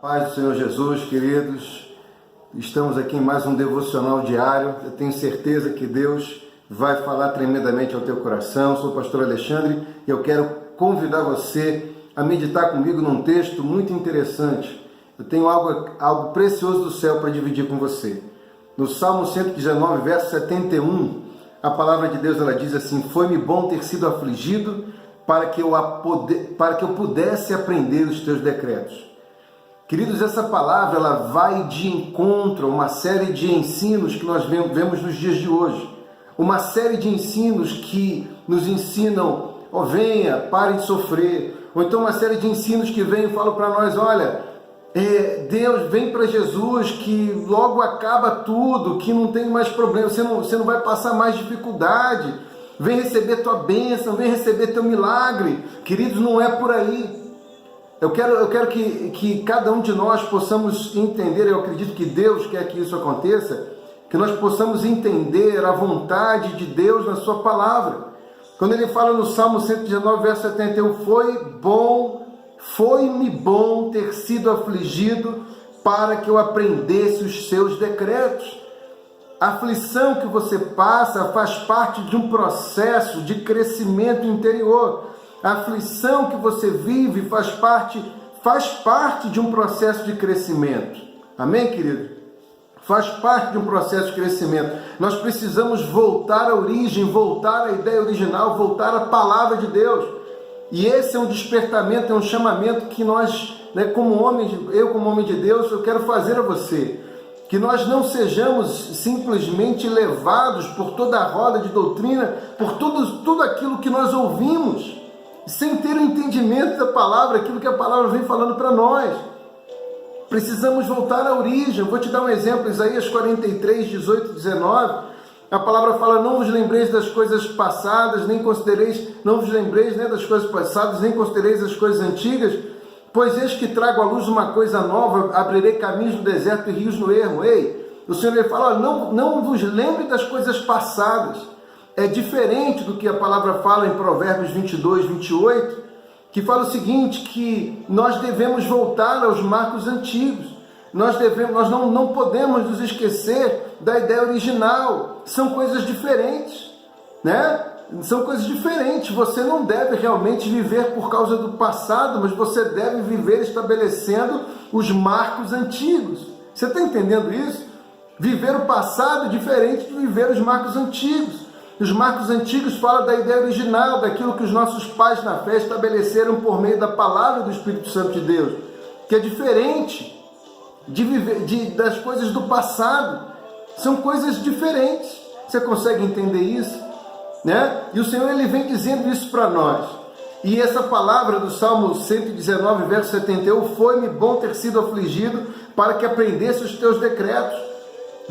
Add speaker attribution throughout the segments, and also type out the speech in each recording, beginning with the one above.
Speaker 1: Paz do Senhor Jesus, queridos, estamos aqui em mais um devocional diário. Eu tenho certeza que Deus vai falar tremendamente ao teu coração. Sou o pastor Alexandre e eu quero convidar você a meditar comigo num texto muito interessante. Eu tenho algo precioso do céu para dividir com você. No Salmo 119, verso 71, a palavra de Deus ela diz assim: foi-me bom ter sido afligido para que eu pudesse aprender os teus decretos. Queridos, essa palavra ela vai de encontro a uma série de ensinos que nós vemos nos dias de hoje. Uma série de ensinos que nos ensinam, venha, pare de sofrer. Ou então uma série de ensinos que vem e falam para nós, olha, Deus vem para Jesus, que logo acaba tudo, que não tem mais problema, você não vai passar mais dificuldade. Vem receber tua bênção, vem receber teu milagre. Queridos, não é por aí. Eu quero que cada um de nós possamos entender, eu acredito que Deus quer que isso aconteça, que nós possamos entender a vontade de Deus na sua palavra. Quando ele fala no Salmo 119, verso 71, foi-me bom ter sido afligido para que eu aprendesse os seus decretos. A aflição que você passa faz parte de um processo de crescimento interior. A aflição que você vive faz parte de um processo de crescimento. Amém, querido? Faz parte de um processo de crescimento. Nós precisamos voltar à origem, voltar à ideia original, voltar à palavra de Deus. E esse é um despertamento, é um chamamento que nós, eu como homem de Deus, eu quero fazer a você. Que nós não sejamos simplesmente levados por toda a roda de doutrina, por tudo aquilo que nós ouvimos, sem ter o entendimento da palavra, aquilo que a palavra vem falando para nós. Precisamos voltar à origem. Eu vou te dar um exemplo, Isaías 43, 18, 19. A palavra fala, não vos lembreis das coisas passadas, não vos lembreis das coisas passadas, nem considereis as coisas antigas, pois eis que trago à luz uma coisa nova, abrirei caminhos no deserto e rios no ermo. Ei, o Senhor ele fala, não vos lembre das coisas passadas. É diferente do que a palavra fala em Provérbios 22, 28, que fala o seguinte, que nós devemos voltar aos marcos antigos. Nós não podemos nos esquecer da ideia original. São coisas diferentes, né? São coisas diferentes. Você não deve realmente viver por causa do passado, mas você deve viver estabelecendo os marcos antigos. Você está entendendo isso? Viver o passado é diferente de viver os marcos antigos. Os marcos antigos falam da ideia original, daquilo que os nossos pais na fé estabeleceram por meio da palavra do Espírito Santo de Deus, que é diferente das coisas do passado. São coisas diferentes. Você consegue entender isso? Né? E o Senhor ele vem dizendo isso para nós. E essa palavra do Salmo 119, verso 71, foi-me bom ter sido afligido para que aprendesse os teus decretos.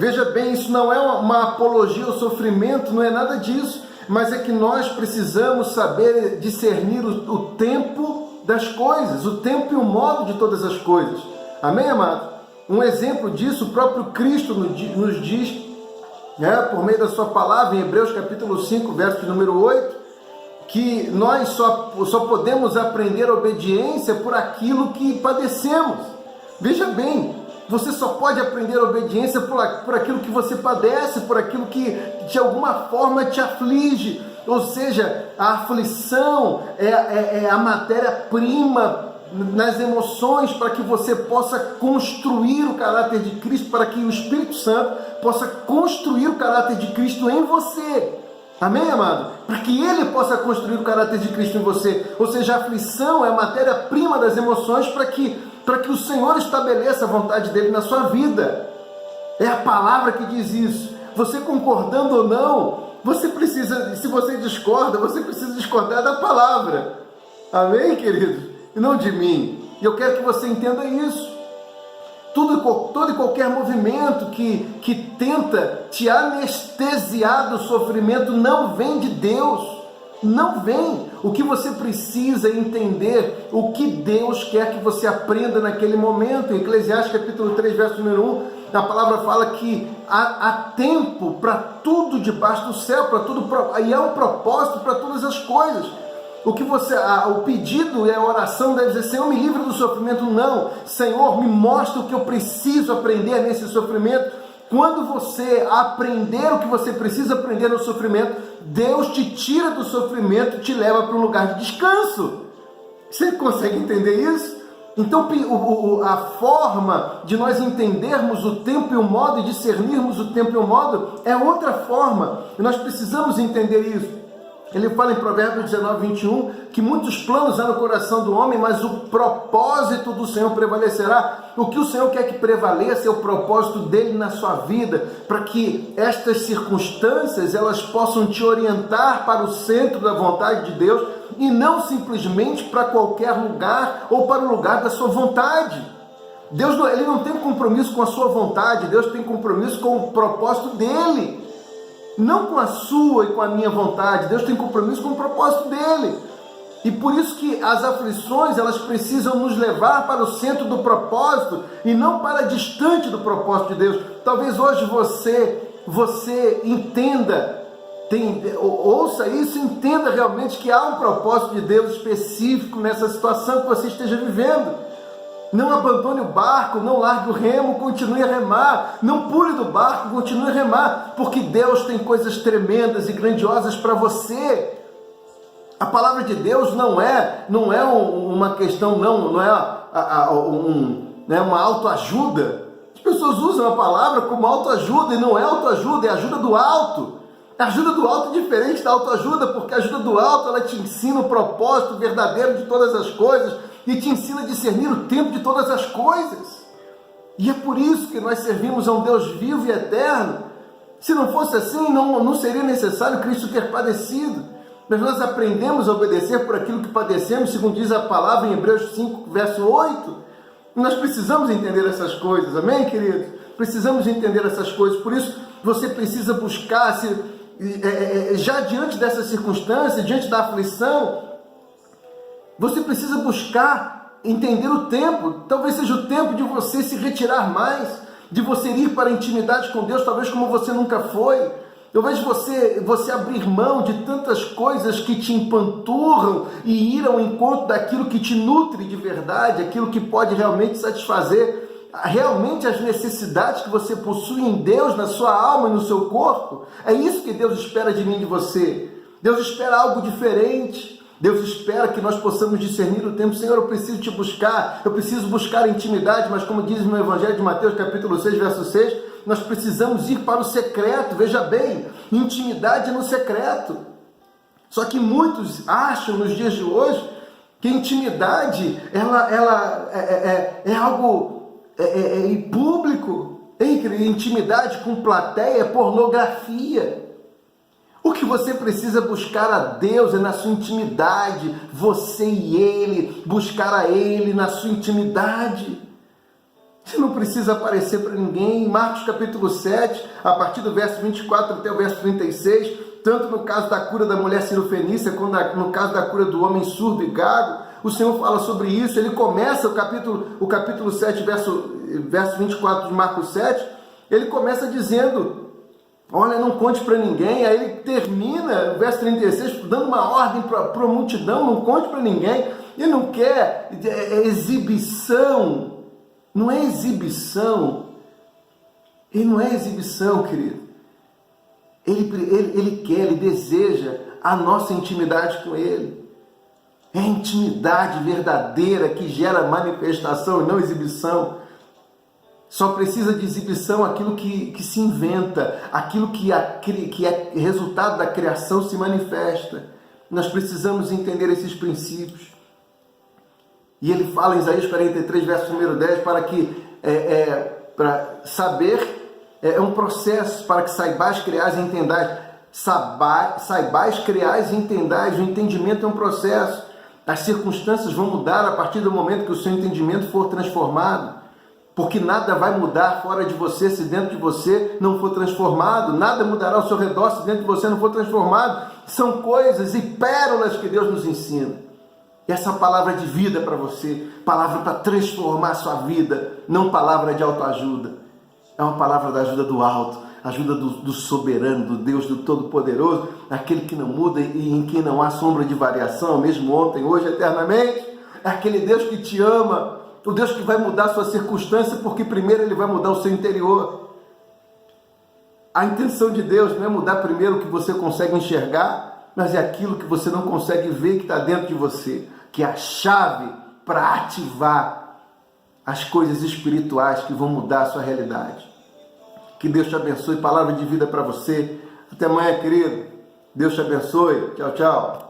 Speaker 1: Veja bem, isso não é uma apologia ao sofrimento, não é nada disso, mas é que nós precisamos saber discernir o tempo das coisas, o tempo e o modo de todas as coisas. Amém, amado? Um exemplo disso, o próprio Cristo nos diz, por meio da sua palavra, em Hebreus capítulo 5, verso número 8, que nós só podemos aprender obediência por aquilo que padecemos. Veja bem, você só pode aprender obediência por aquilo que você padece, por aquilo que de alguma forma te aflige. Ou seja, a aflição é a matéria-prima nas emoções para que você possa construir o caráter de Cristo, para que o Espírito Santo possa construir o caráter de Cristo em você. Amém, amado? Para que Ele possa construir o caráter de Cristo em você. Ou seja, a aflição é a matéria-prima das emoções para que o Senhor estabeleça a vontade dEle na sua vida. É a palavra que diz isso. Você concordando ou não, você precisa, se você discorda, você precisa discordar da palavra. Amém, querido? E não de mim. E eu quero que você entenda isso. Todo e qualquer movimento que tenta te anestesiar do sofrimento não vem de Deus. Não vem. O que você precisa é entender o que Deus quer que você aprenda naquele momento. Em Eclesiastes capítulo 3, verso número 1, a palavra fala que há tempo para tudo debaixo do céu, e há um propósito para todas as coisas. O pedido e a oração deve ser: Senhor, me livre do sofrimento. Não, Senhor, me mostra o que eu preciso aprender nesse sofrimento. Quando você aprender o que você precisa aprender no sofrimento, Deus te tira do sofrimento e te leva para um lugar de descanso. Você consegue entender isso? Então, a forma de nós entendermos o tempo e o modo, e discernirmos o tempo e o modo, é outra forma. E nós precisamos entender isso. Ele fala em Provérbios 19, 21, que muitos planos há no coração do homem, mas o propósito do Senhor prevalecerá. O que o Senhor quer que prevaleça é o propósito dele na sua vida, para que estas circunstâncias elas possam te orientar para o centro da vontade de Deus, e não simplesmente para qualquer lugar ou para o lugar da sua vontade. Deus ele não tem compromisso com a sua vontade, Deus tem compromisso com o propósito dele. Não com a sua e com a minha vontade, Deus tem compromisso com o propósito dele. E por isso que as aflições, elas precisam nos levar para o centro do propósito e não para distante do propósito de Deus. Talvez hoje você entenda, ouça isso e entenda realmente que há um propósito de Deus específico nessa situação que você esteja vivendo. Não abandone o barco, não largue o remo, continue a remar. Não pule do barco, continue a remar, porque Deus tem coisas tremendas e grandiosas para você. A palavra de Deus não é uma questão, não é uma autoajuda. As pessoas usam a palavra como autoajuda, e não é autoajuda, é ajuda do alto. A ajuda do alto é diferente da autoajuda, porque a ajuda do alto ela te ensina o propósito verdadeiro de todas as coisas, e te ensina a discernir o tempo de todas as coisas. E é por isso que nós servimos a um Deus vivo e eterno. Se não fosse assim, não seria necessário Cristo ter padecido. Mas nós aprendemos a obedecer por aquilo que padecemos, segundo diz a palavra em Hebreus 5, verso 8. E nós precisamos entender essas coisas, amém, queridos? Precisamos entender essas coisas. Por isso, você precisa buscar, já diante dessa circunstância, diante da aflição, você precisa buscar entender o tempo. Talvez seja o tempo de você se retirar mais, de você ir para a intimidade com Deus, talvez como você nunca foi. Talvez você abrir mão de tantas coisas que te empanturram e ir ao encontro daquilo que te nutre de verdade, aquilo que pode realmente satisfazer realmente as necessidades que você possui em Deus, na sua alma e no seu corpo. É isso que Deus espera de mim e de você. Deus espera algo diferente. Deus espera que nós possamos discernir o tempo. Senhor, eu preciso te buscar, eu preciso buscar a intimidade, mas como diz no Evangelho de Mateus, capítulo 6, verso 6, nós precisamos ir para o secreto. Veja bem, intimidade no secreto. Só que muitos acham nos dias de hoje que intimidade ela é algo público. Intimidade com plateia é pornografia. O que você precisa buscar a Deus é na sua intimidade, você e Ele, buscar a Ele na sua intimidade. Você não precisa aparecer para ninguém. Marcos capítulo 7, a partir do verso 24 até o verso 36, tanto no caso da cura da mulher cirofenícia, quanto no caso da cura do homem surdo e gago, o Senhor fala sobre isso. Ele começa o capítulo 7, verso 24 de Marcos 7, ele começa dizendo: olha, não conte para ninguém. Aí ele termina o verso 36 dando uma ordem para a multidão: não conte para ninguém. Ele não quer exibição. Não é exibição. Ele não é exibição, querido. Ele quer, ele deseja a nossa intimidade com Ele. É a intimidade verdadeira que gera manifestação e não exibição. Só precisa de exibição aquilo que se inventa, aquilo que é resultado da criação se manifesta. Nós precisamos entender esses princípios. E ele fala em Isaías 43, verso número 10, para saber, é um processo, para que saibais, criais e entendais. Saibais, criais e entendais. O entendimento é um processo. As circunstâncias vão mudar a partir do momento que o seu entendimento for transformado. Porque nada vai mudar fora de você se dentro de você não for transformado. Nada mudará ao seu redor se dentro de você não for transformado. São coisas e pérolas que Deus nos ensina. E essa palavra de vida para você, palavra para transformar a sua vida, não palavra de autoajuda. É uma palavra da ajuda do alto, a ajuda do soberano, do Deus, do Todo-Poderoso, aquele que não muda e em quem não há sombra de variação, mesmo ontem, hoje, eternamente. É aquele Deus que te ama, o Deus que vai mudar a sua circunstância, porque primeiro Ele vai mudar o seu interior. A intenção de Deus não é mudar primeiro o que você consegue enxergar, mas é aquilo que você não consegue ver que está dentro de você, que é a chave para ativar as coisas espirituais que vão mudar a sua realidade. Que Deus te abençoe. Palavra de vida para você. Até amanhã, querido. Deus te abençoe. Tchau, tchau.